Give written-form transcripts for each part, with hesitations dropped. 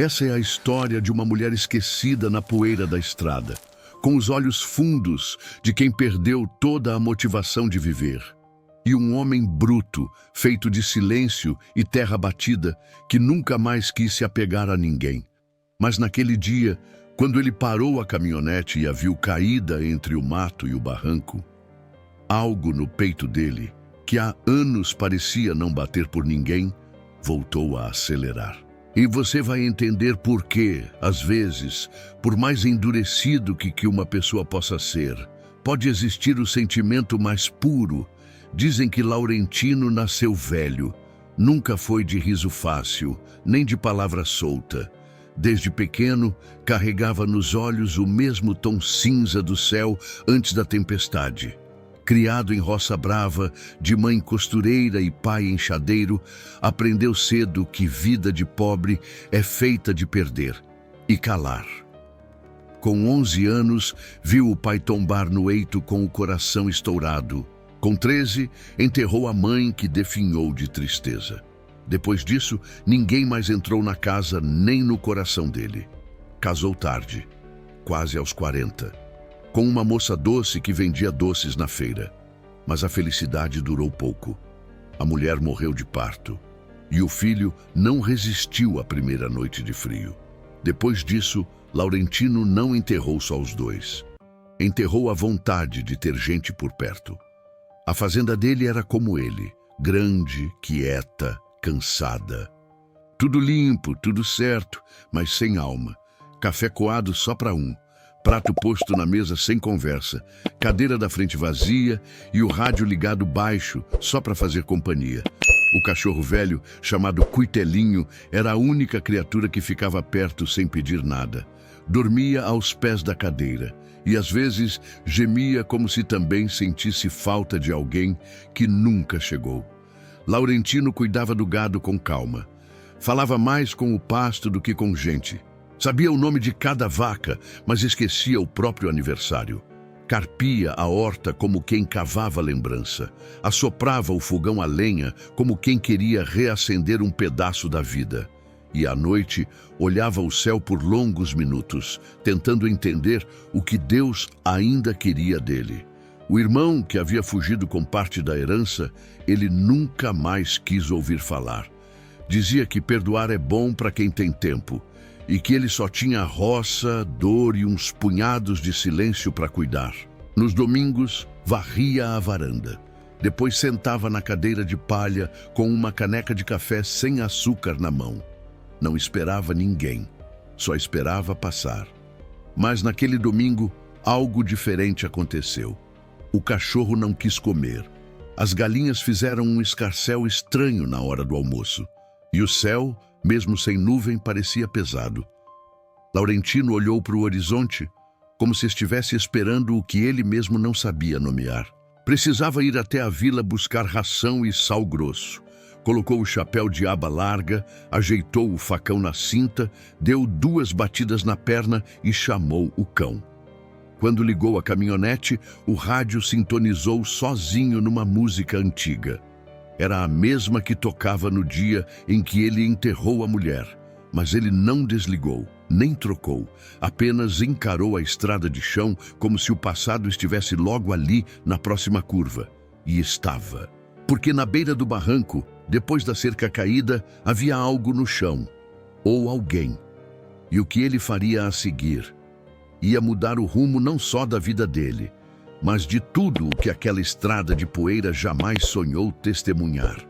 Essa é a história de uma mulher esquecida na poeira da estrada, com os olhos fundos de quem perdeu toda a motivação de viver. E um homem bruto, feito de silêncio e terra batida, que nunca mais quis se apegar a ninguém. Mas naquele dia, quando ele parou a caminhonete e a viu caída entre o mato e o barranco, algo no peito dele, que há anos parecia não bater por ninguém, voltou a acelerar. E você vai entender por que, às vezes, por mais endurecido que uma pessoa possa ser, pode existir o sentimento mais puro. Dizem que Laurentino nasceu velho, nunca foi de riso fácil, nem de palavra solta. Desde pequeno, carregava nos olhos o mesmo tom cinza do céu antes da tempestade. Criado em roça brava, de mãe costureira e pai enxadeiro, aprendeu cedo que vida de pobre é feita de perder e calar. Com 11 anos, viu o pai tombar no eito com o coração estourado. Com 13, enterrou a mãe, que definhou de tristeza. Depois disso, ninguém mais entrou na casa nem no coração dele. Casou tarde, quase aos 40. Com uma moça doce que vendia doces na feira. Mas a felicidade durou pouco. A mulher morreu de parto. E o filho não resistiu à primeira noite de frio. Depois disso, Laurentino não enterrou só os dois. Enterrou a vontade de ter gente por perto. A fazenda dele era como ele, grande, quieta, cansada. Tudo limpo, tudo certo, mas sem alma. Café coado só para um. Prato posto na mesa sem conversa, cadeira da frente vazia e o rádio ligado baixo só para fazer companhia. O cachorro velho, chamado Cuitelinho, era a única criatura que ficava perto sem pedir nada. Dormia aos pés da cadeira e às vezes gemia como se também sentisse falta de alguém que nunca chegou. Laurentino cuidava do gado com calma. Falava mais com o pasto do que com gente. Sabia o nome de cada vaca, mas esquecia o próprio aniversário. Carpia a horta como quem cavava lembrança. Assoprava o fogão a lenha como quem queria reacender um pedaço da vida. E à noite olhava o céu por longos minutos, tentando entender o que Deus ainda queria dele. O irmão, que havia fugido com parte da herança, ele nunca mais quis ouvir falar. Dizia que perdoar é bom para quem tem tempo, e que ele só tinha roça, dor e uns punhados de silêncio para cuidar. Nos domingos, varria a varanda. Depois sentava na cadeira de palha com uma caneca de café sem açúcar na mão. Não esperava ninguém, só esperava passar. Mas naquele domingo, algo diferente aconteceu. O cachorro não quis comer. As galinhas fizeram um escarcéu estranho na hora do almoço. E o céu, mesmo sem nuvem, parecia pesado. Laurentino olhou para o horizonte, como se estivesse esperando o que ele mesmo não sabia nomear. Precisava ir até a vila buscar ração e sal grosso. Colocou o chapéu de aba larga, ajeitou o facão na cinta, deu 2 batidas na perna e chamou o cão. Quando ligou a caminhonete, o rádio sintonizou sozinho numa música antiga. Era a mesma que tocava no dia em que ele enterrou a mulher, mas ele não desligou, nem trocou, apenas encarou a estrada de chão como se o passado estivesse logo ali na próxima curva. E estava. Porque na beira do barranco, depois da cerca caída, havia algo no chão, ou alguém. E o que ele faria a seguir? Ia mudar o rumo não só da vida dele, mas de tudo o que aquela estrada de poeira jamais sonhou testemunhar.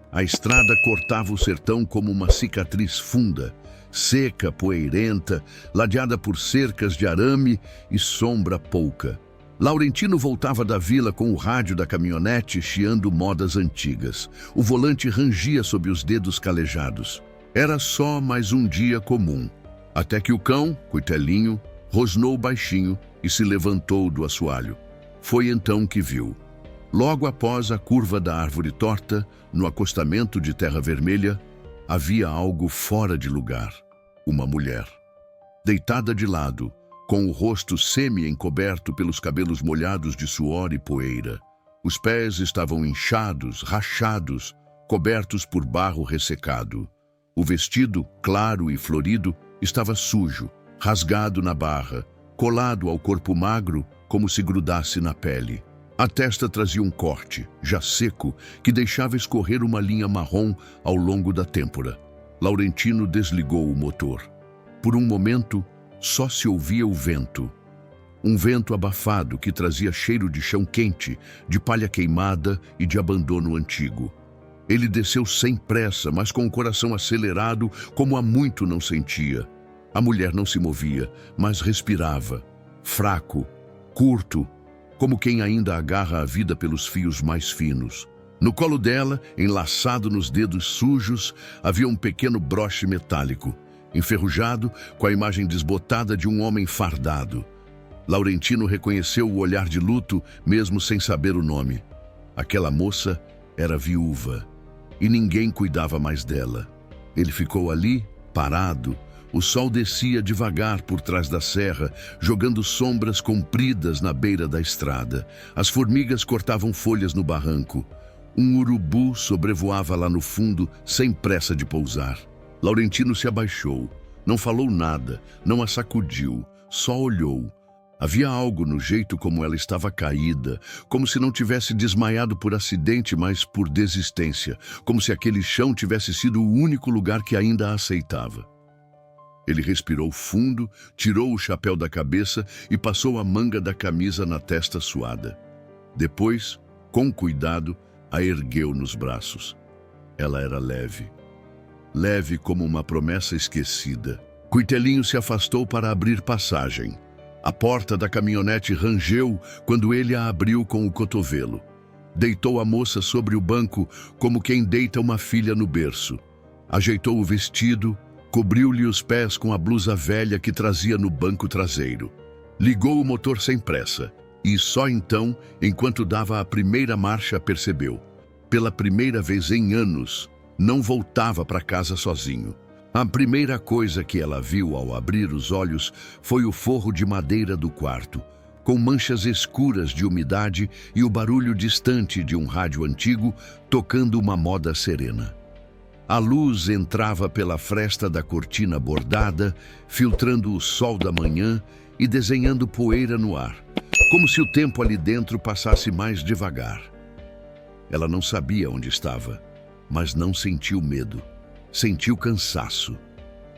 A estrada cortava o sertão como uma cicatriz funda, seca, poeirenta, ladeada por cercas de arame e sombra pouca. Laurentino voltava da vila com o rádio da caminhonete chiando modas antigas. O volante rangia sob os dedos calejados. Era só mais um dia comum. Até que o cão, Cuitelinho, rosnou baixinho e se levantou do assoalho. Foi então que viu. Logo após a curva da árvore torta, no acostamento de terra vermelha, havia algo fora de lugar. Uma mulher. Deitada de lado, com o rosto semi-encoberto pelos cabelos molhados de suor e poeira. Os pés estavam inchados, rachados, cobertos por barro ressecado. O vestido, claro e florido, estava sujo, rasgado na barra, colado ao corpo magro como se grudasse na pele. A testa trazia um corte, já seco, que deixava escorrer uma linha marrom ao longo da têmpora. Laurentino desligou o motor. Por um momento, só se ouvia o vento. Um vento abafado que trazia cheiro de chão quente, de palha queimada e de abandono antigo. Ele desceu sem pressa, mas com o coração acelerado, como há muito não sentia. A mulher não se movia, mas respirava, fraco, curto, como quem ainda agarra a vida pelos fios mais finos. No colo dela, enlaçado nos dedos sujos, havia um pequeno broche metálico, enferrujado, com a imagem desbotada de um homem fardado. Laurentino reconheceu o olhar de luto, mesmo sem saber o nome. Aquela moça era viúva, e ninguém cuidava mais dela. Ele ficou ali, parado. O sol descia devagar por trás da serra, jogando sombras compridas na beira da estrada. As formigas cortavam folhas no barranco. Um urubu sobrevoava lá no fundo, sem pressa de pousar. Laurentino se abaixou. Não falou nada, não a sacudiu, só olhou. Havia algo no jeito como ela estava caída, como se não tivesse desmaiado por acidente, mas por desistência, como se aquele chão tivesse sido o único lugar que ainda a aceitava. Ele respirou fundo, tirou o chapéu da cabeça e passou a manga da camisa na testa suada. Depois, com cuidado, a ergueu nos braços. Ela era leve. Leve como uma promessa esquecida. Cuitelinho se afastou para abrir passagem. A porta da caminhonete rangeu quando ele a abriu com o cotovelo. Deitou a moça sobre o banco como quem deita uma filha no berço. Ajeitou o vestido, cobriu-lhe os pés com a blusa velha que trazia no banco traseiro. Ligou o motor sem pressa e só então, enquanto dava a primeira marcha, percebeu. Pela primeira vez em anos, não voltava para casa sozinho. A primeira coisa que ela viu ao abrir os olhos foi o forro de madeira do quarto, com manchas escuras de umidade e o barulho distante de um rádio antigo tocando uma moda serena. A luz entrava pela fresta da cortina bordada, filtrando o sol da manhã e desenhando poeira no ar, como se o tempo ali dentro passasse mais devagar. Ela não sabia onde estava, mas não sentiu medo. Sentiu cansaço.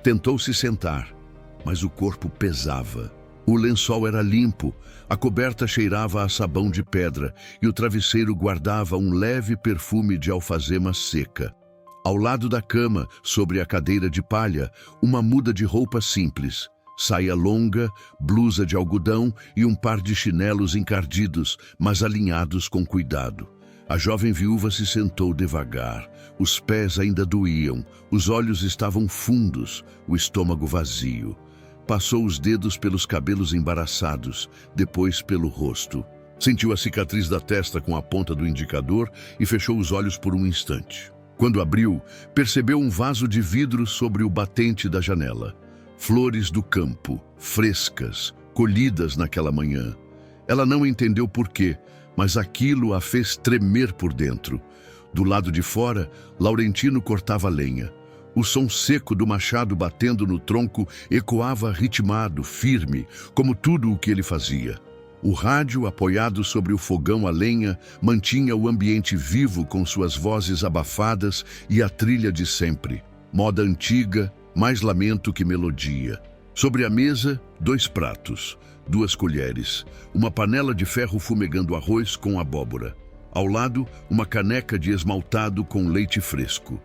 Tentou se sentar, mas o corpo pesava. O lençol era limpo, a coberta cheirava a sabão de pedra e o travesseiro guardava um leve perfume de alfazema seca. Ao lado da cama, sobre a cadeira de palha, uma muda de roupa simples, saia longa, blusa de algodão e um par de chinelos encardidos, mas alinhados com cuidado. A jovem viúva se sentou devagar. Os pés ainda doíam, os olhos estavam fundos, o estômago vazio. Passou os dedos pelos cabelos embaraçados, depois pelo rosto. Sentiu a cicatriz da testa com a ponta do indicador e fechou os olhos por um instante. Quando abriu, percebeu um vaso de vidro sobre o batente da janela. Flores do campo, frescas, colhidas naquela manhã. Ela não entendeu por quê, mas aquilo a fez tremer por dentro. Do lado de fora, Laurentino cortava lenha. O som seco do machado batendo no tronco ecoava ritmado, firme, como tudo o que ele fazia. O rádio, apoiado sobre o fogão a lenha, mantinha o ambiente vivo com suas vozes abafadas e a trilha de sempre. Moda antiga, mais lamento que melodia. Sobre a mesa, 2 pratos, 2 colheres, uma panela de ferro fumegando arroz com abóbora. Ao lado, uma caneca de esmaltado com leite fresco.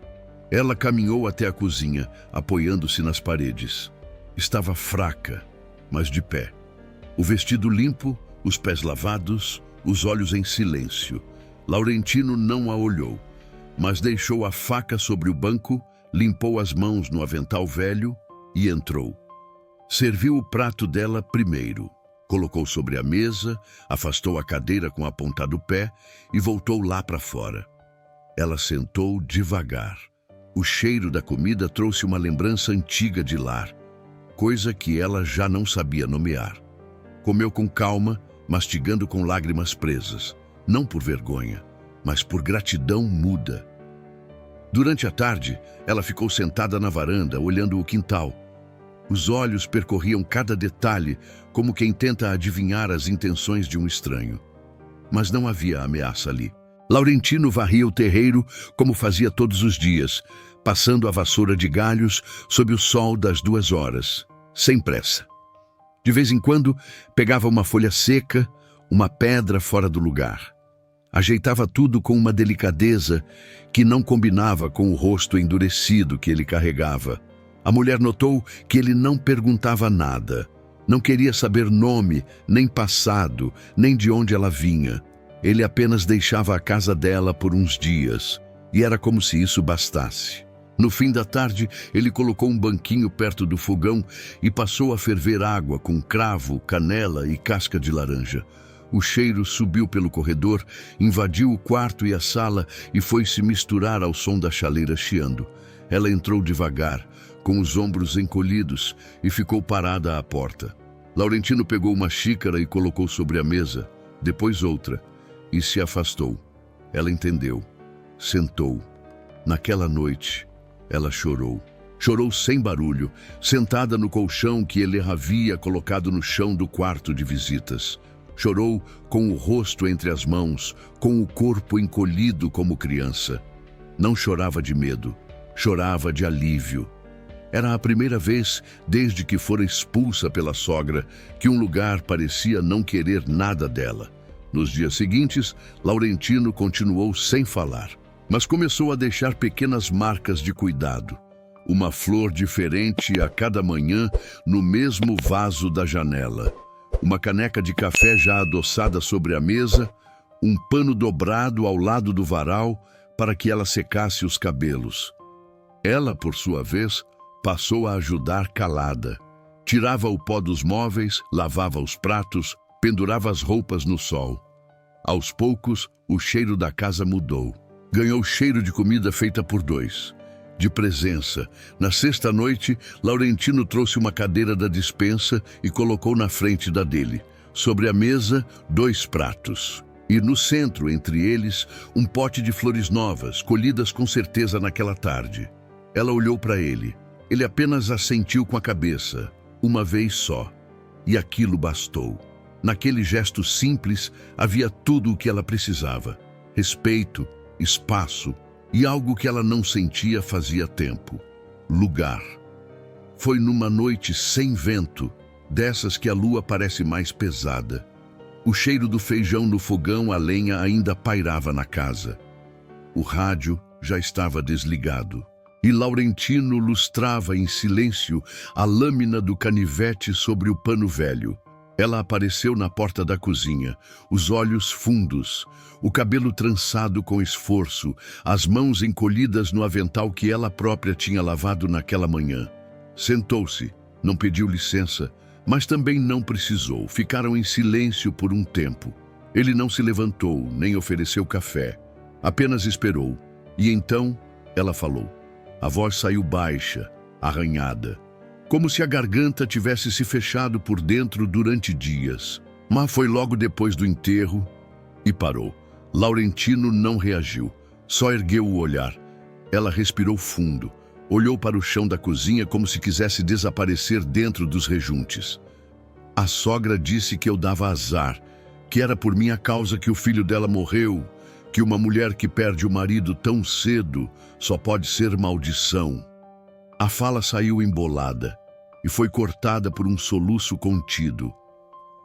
Ela caminhou até a cozinha, apoiando-se nas paredes. Estava fraca, mas de pé. O vestido limpo, os pés lavados, os olhos em silêncio. Laurentino não a olhou, mas deixou a faca sobre o banco, limpou as mãos no avental velho e entrou. Serviu o prato dela primeiro. Colocou sobre a mesa, afastou a cadeira com a ponta do pé e voltou lá para fora. Ela sentou devagar. O cheiro da comida trouxe uma lembrança antiga de lar, coisa que ela já não sabia nomear. Comeu com calma, mastigando com lágrimas presas, não por vergonha, mas por gratidão muda. Durante a tarde, ela ficou sentada na varanda, olhando o quintal. Os olhos percorriam cada detalhe, como quem tenta adivinhar as intenções de um estranho. Mas não havia ameaça ali. Laurentino varria o terreiro como fazia todos os dias, passando a vassoura de galhos sob o sol das 2 horas, sem pressa. De vez em quando, pegava uma folha seca, uma pedra fora do lugar. Ajeitava tudo com uma delicadeza que não combinava com o rosto endurecido que ele carregava. A mulher notou que ele não perguntava nada. Não queria saber nome, nem passado, nem de onde ela vinha. Ele apenas deixava a casa dela por uns dias, e era como se isso bastasse. No fim da tarde, ele colocou um banquinho perto do fogão e passou a ferver água com cravo, canela e casca de laranja. O cheiro subiu pelo corredor, invadiu o quarto e a sala e foi se misturar ao som da chaleira chiando. Ela entrou devagar, com os ombros encolhidos, e ficou parada à porta. Laurentino pegou uma xícara e colocou sobre a mesa, depois outra, e se afastou. Ela entendeu. Sentou. Naquela noite, ela chorou. Chorou sem barulho, sentada no colchão que ele havia colocado no chão do quarto de visitas. Chorou com o rosto entre as mãos, com o corpo encolhido como criança. Não chorava de medo, chorava de alívio. Era a primeira vez, desde que fora expulsa pela sogra, que um lugar parecia não querer nada dela. Nos dias seguintes, Laurentino continuou sem falar, mas começou a deixar pequenas marcas de cuidado. Uma flor diferente a cada manhã no mesmo vaso da janela. Uma caneca de café já adoçada sobre a mesa, um pano dobrado ao lado do varal para que ela secasse os cabelos. Ela, por sua vez, passou a ajudar calada. Tirava o pó dos móveis, lavava os pratos, pendurava as roupas no sol. Aos poucos, o cheiro da casa mudou. Ganhou cheiro de comida feita por dois. De presença. Na sexta noite, Laurentino trouxe uma cadeira da despensa e colocou na frente da dele. Sobre a mesa, 2 pratos. E no centro, entre eles, um pote de flores novas, colhidas com certeza naquela tarde. Ela olhou para ele. Ele apenas assentiu com a cabeça, uma vez só. E aquilo bastou. Naquele gesto simples, havia tudo o que ela precisava. Respeito, espaço e algo que ela não sentia fazia tempo. Lugar. Foi numa noite sem vento, dessas que a lua parece mais pesada. O cheiro do feijão no fogão, a lenha ainda pairava na casa. O rádio já estava desligado. E Laurentino lustrava em silêncio a lâmina do canivete sobre o pano velho. Ela apareceu na porta da cozinha, os olhos fundos, o cabelo trançado com esforço, as mãos encolhidas no avental que ela própria tinha lavado naquela manhã. Sentou-se, não pediu licença, mas também não precisou. Ficaram em silêncio por um tempo. Ele não se levantou, nem ofereceu café. Apenas esperou. E então ela falou. A voz saiu baixa, arranhada, como se a garganta tivesse se fechado por dentro durante dias. Mas foi logo depois do enterro e parou. Laurentino não reagiu, só ergueu o olhar. Ela respirou fundo, olhou para o chão da cozinha como se quisesse desaparecer dentro dos rejuntes. A sogra disse que eu dava azar, que era por minha causa que o filho dela morreu, que uma mulher que perde o marido tão cedo só pode ser maldição. A fala saiu embolada e foi cortada por um soluço contido.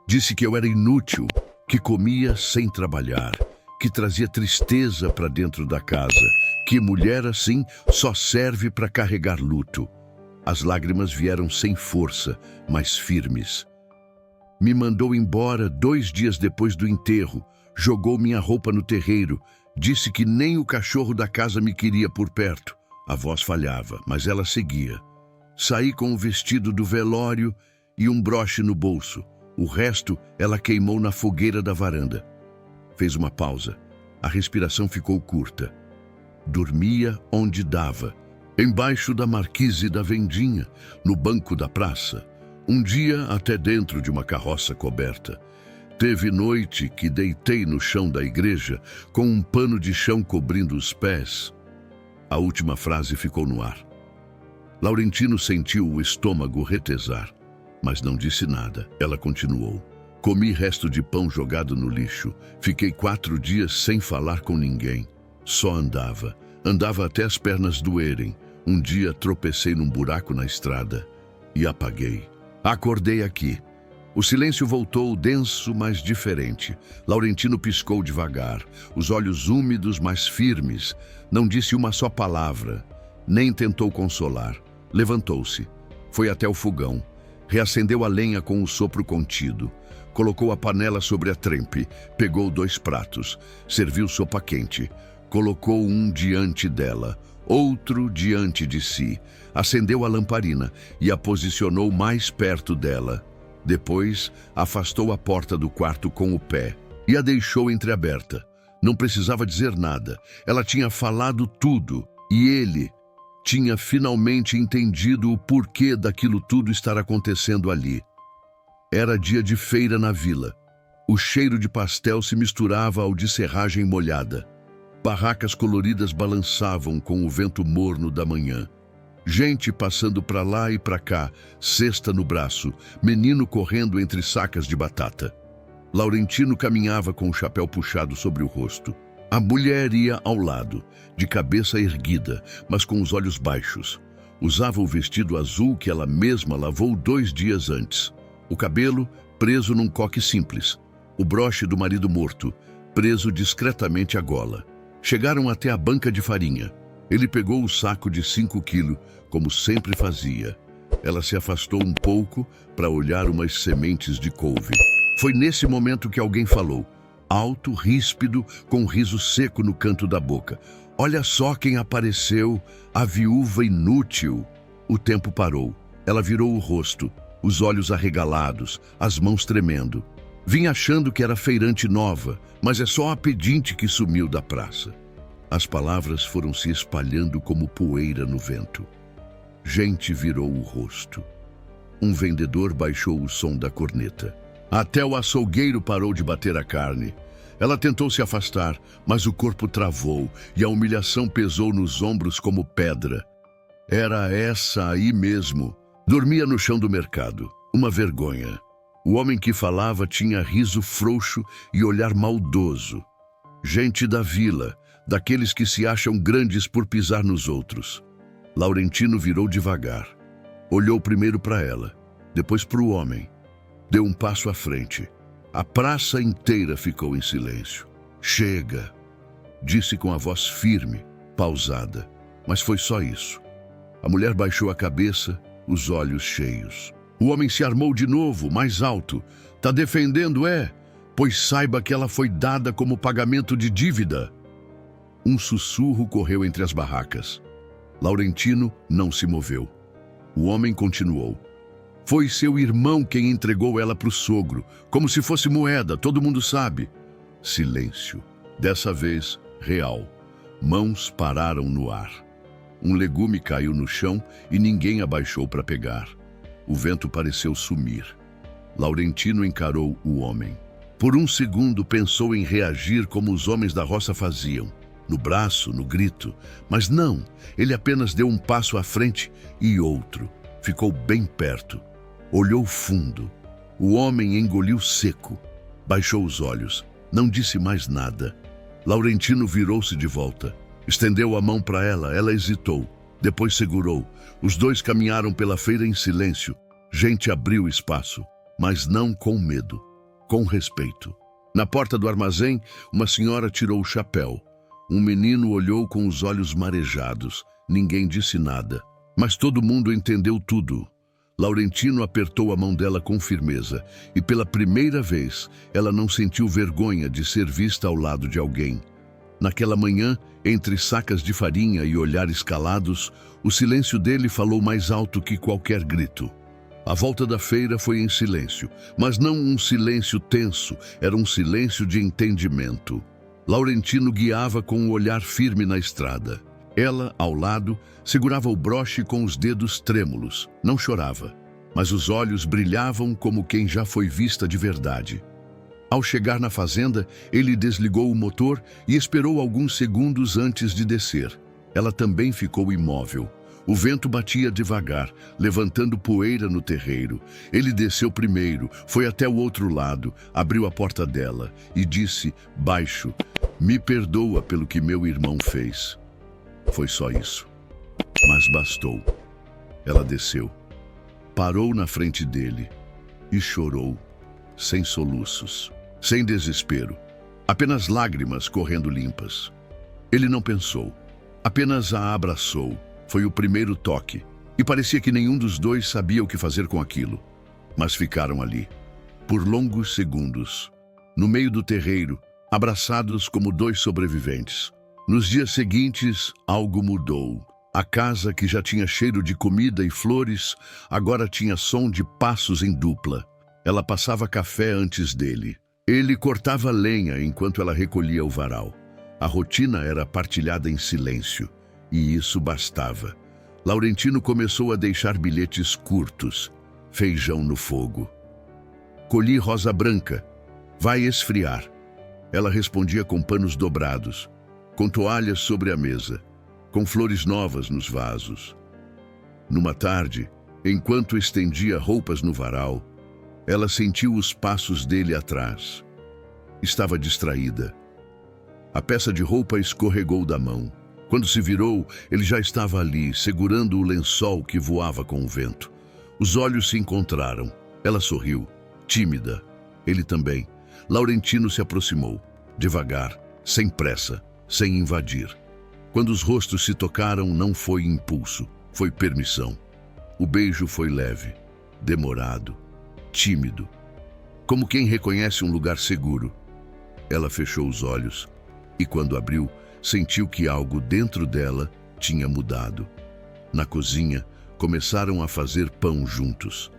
Disse que eu era inútil, que comia sem trabalhar, que trazia tristeza para dentro da casa, que mulher assim só serve para carregar luto. As lágrimas vieram sem força, mas firmes. Me mandou embora 2 dias depois do enterro, jogou minha roupa no terreiro, disse que nem o cachorro da casa me queria por perto. A voz falhava, mas ela seguia. Saí com o vestido do velório e um broche no bolso. O resto ela queimou na fogueira da varanda. Fez uma pausa. A respiração ficou curta. Dormia onde dava, embaixo da marquise da vendinha, no banco da praça. Um dia até dentro de uma carroça coberta. Teve noite que deitei no chão da igreja, com um pano de chão cobrindo os pés. A última frase ficou no ar. Laurentino sentiu o estômago retesar, mas não disse nada. Ela continuou. Comi resto de pão jogado no lixo. Fiquei 4 dias sem falar com ninguém. Só andava. Andava até as pernas doerem. Um dia tropecei num buraco na estrada e apaguei. Acordei aqui. O silêncio voltou denso, mas diferente. Laurentino piscou devagar, os olhos úmidos, mas firmes. Não disse uma só palavra, nem tentou consolar. Levantou-se, foi até o fogão, reacendeu a lenha com o sopro contido. Colocou a panela sobre a trempe, pegou 2 pratos, serviu sopa quente, colocou um diante dela, outro diante de si, acendeu a lamparina e a posicionou mais perto dela. Depois, afastou a porta do quarto com o pé e a deixou entreaberta. Não precisava dizer nada, ela tinha falado tudo e ele tinha finalmente entendido o porquê daquilo tudo estar acontecendo ali. Era dia de feira na vila. O cheiro de pastel se misturava ao de serragem molhada. Barracas coloridas balançavam com o vento morno da manhã. Gente passando para lá e para cá, cesta no braço, menino correndo entre sacas de batata. Laurentino caminhava com o chapéu puxado sobre o rosto. A mulher ia ao lado, de cabeça erguida, mas com os olhos baixos. Usava o vestido azul que ela mesma lavou 2 dias antes. O cabelo preso num coque simples. O broche do marido morto, preso discretamente à gola. Chegaram até a banca de farinha. Ele pegou o saco de 5 quilos, como sempre fazia. Ela se afastou um pouco para olhar umas sementes de couve. Foi nesse momento que alguém falou, alto, ríspido, com um riso seco no canto da boca. Olha só quem apareceu, a viúva inútil. O tempo parou. Ela virou o rosto, os olhos arregalados, as mãos tremendo. Vim achando que era feirante nova, mas é só a pedinte que sumiu da praça. As palavras foram se espalhando como poeira no vento. Gente virou o rosto. Um vendedor baixou o som da corneta. Até o açougueiro parou de bater a carne. Ela tentou se afastar, mas o corpo travou e a humilhação pesou nos ombros como pedra. Era essa aí mesmo. Dormia no chão do mercado. Uma vergonha. O homem que falava tinha riso frouxo e olhar maldoso. Gente da vila, daqueles que se acham grandes por pisar nos outros. Laurentino virou devagar. Olhou primeiro para ela, depois para o homem. Deu um passo à frente. A praça inteira ficou em silêncio. Chega, disse com a voz firme, pausada. Mas foi só isso. A mulher baixou a cabeça, os olhos cheios. O homem se armou de novo, mais alto. Tá defendendo, é? Pois saiba que ela foi dada como pagamento de dívida. Um sussurro correu entre as barracas. Laurentino não se moveu. O homem continuou. Foi seu irmão quem entregou ela para o sogro, como se fosse moeda, todo mundo sabe. Silêncio. Dessa vez, real. Mãos pararam no ar. Um legume caiu no chão e ninguém abaixou para pegar. O vento pareceu sumir. Laurentino encarou o homem. Por um segundo pensou em reagir como os homens da roça faziam. No braço, no grito. Mas não, ele apenas deu um passo à frente e outro. Ficou bem perto. Olhou fundo. O homem engoliu seco. Baixou os olhos. Não disse mais nada. Laurentino virou-se de volta. Estendeu a mão para ela. Ela hesitou. Depois segurou. Os dois caminharam pela feira em silêncio. Gente abriu espaço, mas não com medo, com respeito. Na porta do armazém, uma senhora tirou o chapéu. Um menino olhou com os olhos marejados. Ninguém disse nada, mas todo mundo entendeu tudo. Laurentino apertou a mão dela com firmeza e pela primeira vez ela não sentiu vergonha de ser vista ao lado de alguém. Naquela manhã, entre sacas de farinha e olhares calados, o silêncio dele falou mais alto que qualquer grito. A volta da feira foi em silêncio, mas não um silêncio tenso, era um silêncio de entendimento. Laurentino guiava com o olhar firme na estrada. Ela, ao lado, segurava o broche com os dedos trêmulos. Não chorava, mas os olhos brilhavam como quem já foi vista de verdade. Ao chegar na fazenda, ele desligou o motor e esperou alguns segundos antes de descer. Ela também ficou imóvel. O vento batia devagar, levantando poeira no terreiro. Ele desceu primeiro, foi até o outro lado, abriu a porta dela e disse, baixo, me perdoa pelo que meu irmão fez. Foi só isso. Mas bastou. Ela desceu, parou na frente dele e chorou, sem soluços, sem desespero, apenas lágrimas correndo limpas. Ele não pensou, apenas a abraçou. Foi o primeiro toque, e parecia que nenhum dos dois sabia o que fazer com aquilo. Mas ficaram ali, por longos segundos, no meio do terreiro, abraçados como dois sobreviventes. Nos dias seguintes, algo mudou. A casa, que já tinha cheiro de comida e flores, agora tinha som de passos em dupla. Ela passava café antes dele. Ele cortava lenha enquanto ela recolhia o varal. A rotina era partilhada em silêncio. E isso bastava. Laurentino começou a deixar bilhetes curtos. Feijão no fogo. Colhi rosa branca. Vai esfriar. Ela respondia com panos dobrados, com toalhas sobre a mesa, com flores novas nos vasos. Numa tarde, enquanto estendia roupas no varal, ela sentiu os passos dele atrás. Estava distraída. A peça de roupa escorregou da mão. Quando se virou, ele já estava ali, segurando o lençol que voava com o vento. Os olhos se encontraram. Ela sorriu, tímida. Ele também. Laurentino se aproximou, devagar, sem pressa, sem invadir. Quando os rostos se tocaram, não foi impulso, foi permissão. O beijo foi leve, demorado, tímido, como quem reconhece um lugar seguro. Ela fechou os olhos e, quando abriu, sentiu que algo dentro dela tinha mudado. Na cozinha, começaram a fazer pão juntos.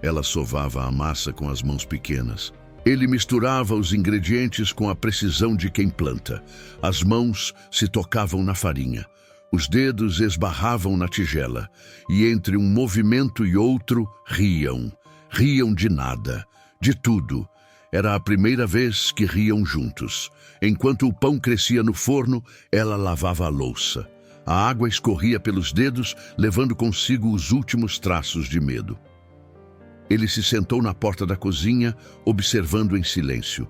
Ela sovava a massa com as mãos pequenas. Ele misturava os ingredientes com a precisão de quem planta. As mãos se tocavam na farinha. Os dedos esbarravam na tigela. E entre um movimento e outro, riam. Riam de nada, de tudo. Era a primeira vez que riam juntos. Enquanto o pão crescia no forno, ela lavava a louça. A água escorria pelos dedos, levando consigo os últimos traços de medo. Ele se sentou na porta da cozinha, observando em silêncio.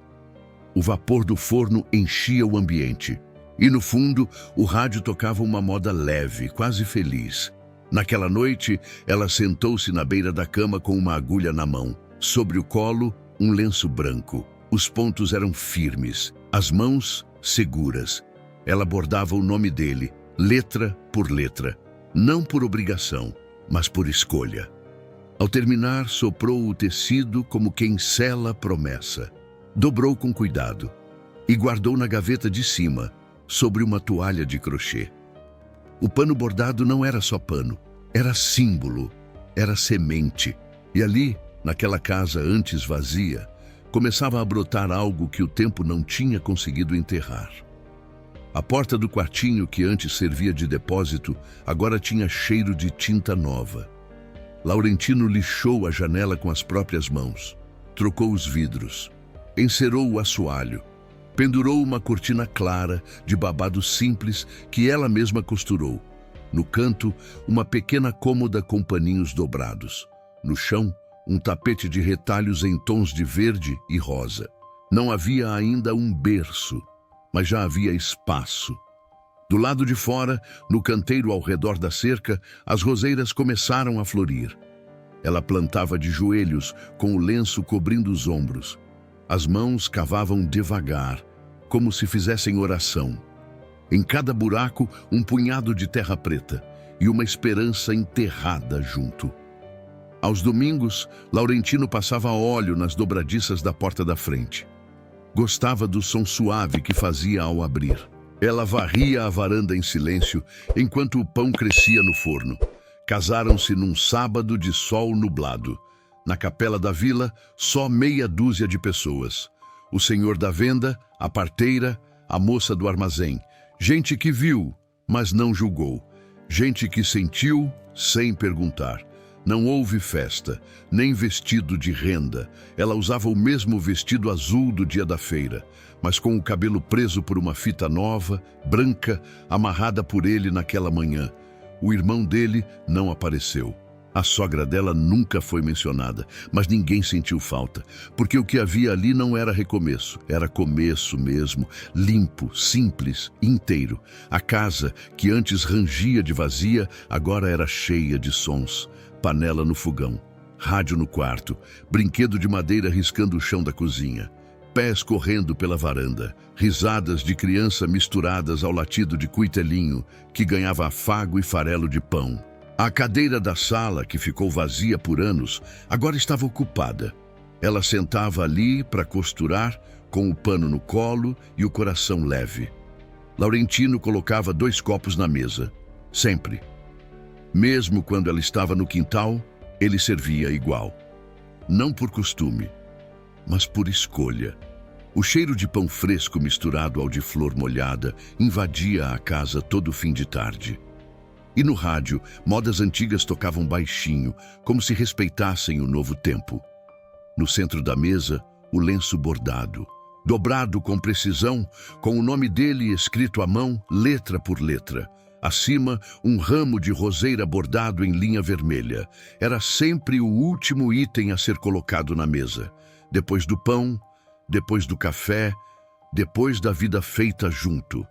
O vapor do forno enchia o ambiente. E no fundo, o rádio tocava uma moda leve, quase feliz. Naquela noite, ela sentou-se na beira da cama com uma agulha na mão. Sobre o colo, um lenço branco. Os pontos eram firmes, as mãos seguras. Ela bordava o nome dele, letra por letra. Não por obrigação, mas por escolha. Ao terminar, soprou o tecido como quem sela promessa. Dobrou com cuidado e guardou na gaveta de cima, sobre uma toalha de crochê. O pano bordado não era só pano, era símbolo, era semente. E ali, naquela casa antes vazia, começava a brotar algo que o tempo não tinha conseguido enterrar. A porta do quartinho que antes servia de depósito agora tinha cheiro de tinta nova. Laurentino lixou a janela com as próprias mãos, trocou os vidros, encerou o assoalho, pendurou uma cortina clara de babado simples que ela mesma costurou. No canto, uma pequena cômoda com paninhos dobrados. No chão, um tapete de retalhos em tons de verde e rosa. Não havia ainda um berço, mas já havia espaço. Do lado de fora, no canteiro ao redor da cerca, as roseiras começaram a florir. Ela plantava de joelhos, com o lenço cobrindo os ombros. As mãos cavavam devagar, como se fizessem oração. Em cada buraco, um punhado de terra preta e uma esperança enterrada junto. Aos domingos, Laurentino passava óleo nas dobradiças da porta da frente. Gostava do som suave que fazia ao abrir. Ela varria a varanda em silêncio, enquanto o pão crescia no forno. Casaram-se num sábado de sol nublado. Na capela da vila, só meia dúzia de pessoas. O senhor da venda, a parteira, a moça do armazém. Gente que viu, mas não julgou. Gente que sentiu, sem perguntar. Não houve festa, nem vestido de renda. Ela usava o mesmo vestido azul do dia da feira, mas com o cabelo preso por uma fita nova, branca, amarrada por ele naquela manhã. O irmão dele não apareceu. A sogra dela nunca foi mencionada, mas ninguém sentiu falta, porque o que havia ali não era recomeço, era começo mesmo, limpo, simples, inteiro. A casa, que antes rangia de vazia, agora era cheia de sons. Panela no fogão, rádio no quarto, brinquedo de madeira riscando o chão da cozinha, pés correndo pela varanda, risadas de criança misturadas ao latido de cuitelinho, que ganhava afago e farelo de pão. A cadeira da sala, que ficou vazia por anos, agora estava ocupada. Ela sentava ali para costurar, com o pano no colo e o coração leve. Laurentino colocava 2 copos na mesa, sempre. Mesmo quando ela estava no quintal, ele servia igual. Não por costume, mas por escolha. O cheiro de pão fresco misturado ao de flor molhada invadia a casa todo fim de tarde. E no rádio, modas antigas tocavam baixinho, como se respeitassem o novo tempo. No centro da mesa, o lenço bordado, dobrado com precisão, com o nome dele escrito à mão, letra por letra. Acima, um ramo de roseira bordado em linha vermelha. Era sempre o último item a ser colocado na mesa. Depois do pão, depois do café, depois da vida feita junto.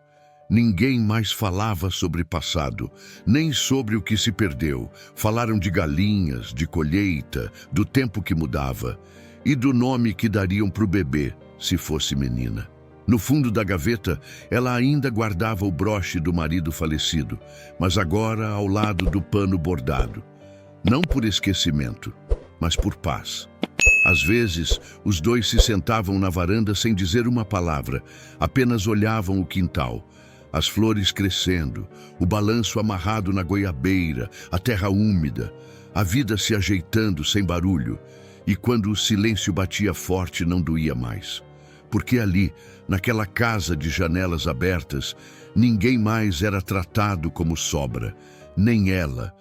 Ninguém mais falava sobre passado, nem sobre o que se perdeu. Falaram de galinhas, de colheita, do tempo que mudava e do nome que dariam para o bebê, se fosse menina. No fundo da gaveta, ela ainda guardava o broche do marido falecido, mas agora ao lado do pano bordado. Não por esquecimento, mas por paz. Às vezes, os dois se sentavam na varanda sem dizer uma palavra, apenas olhavam o quintal. As flores crescendo, o balanço amarrado na goiabeira, a terra úmida, a vida se ajeitando sem barulho. E quando o silêncio batia forte, não doía mais. Porque ali, naquela casa de janelas abertas, ninguém mais era tratado como sobra. Nem ela,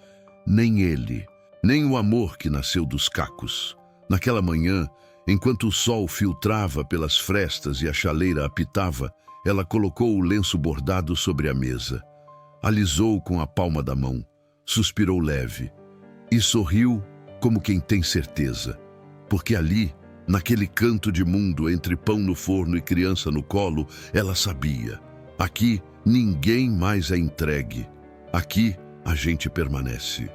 nem ele, nem o amor que nasceu dos cacos. Naquela manhã, enquanto o sol filtrava pelas frestas e a chaleira apitava, ela colocou o lenço bordado sobre a mesa, alisou com a palma da mão, suspirou leve e sorriu como quem tem certeza, porque ali, naquele canto de mundo entre pão no forno e criança no colo, ela sabia: aqui ninguém mais é entregue, aqui a gente permanece.